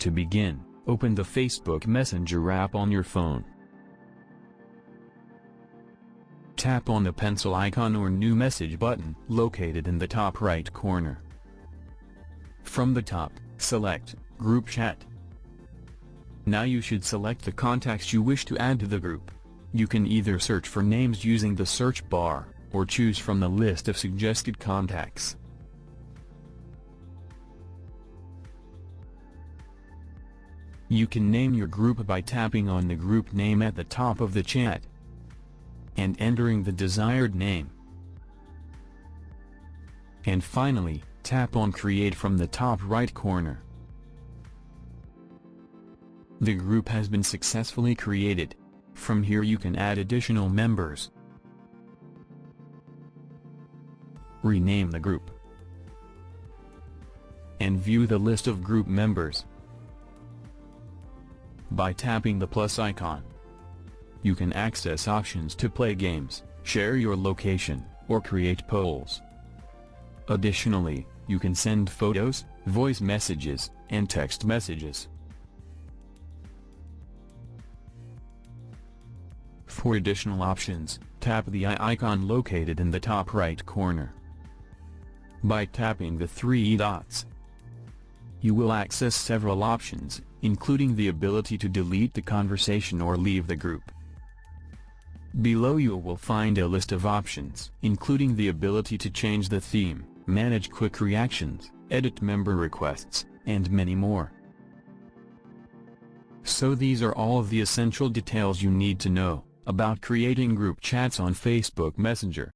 To begin, open the Facebook Messenger app on your phone. Tap on the pencil icon or new message button located in the top right corner. From the top, select Group Chat. Now you should select the contacts you wish to add to the group. You can either search for names using the search bar, or choose from the list of suggested contacts. You can name your group by tapping on the group name at the top of the chat and entering the desired name. And finally, tap on Create from the top right corner. The group has been successfully created. From here you can add additional members, rename the group, and view the list of group members. By tapping the plus icon, you can access options to play games, share your location, or create polls. Additionally, you can send photos, voice messages, and text messages. For additional options, tap the eye icon located in the top right corner. By tapping the three dots, you will access several options, including the ability to delete the conversation or leave the group. Below you will find a list of options, including the ability to change the theme, manage quick reactions, edit member requests, and many more. So these are all of the essential details you need to know about creating group chats on Facebook Messenger.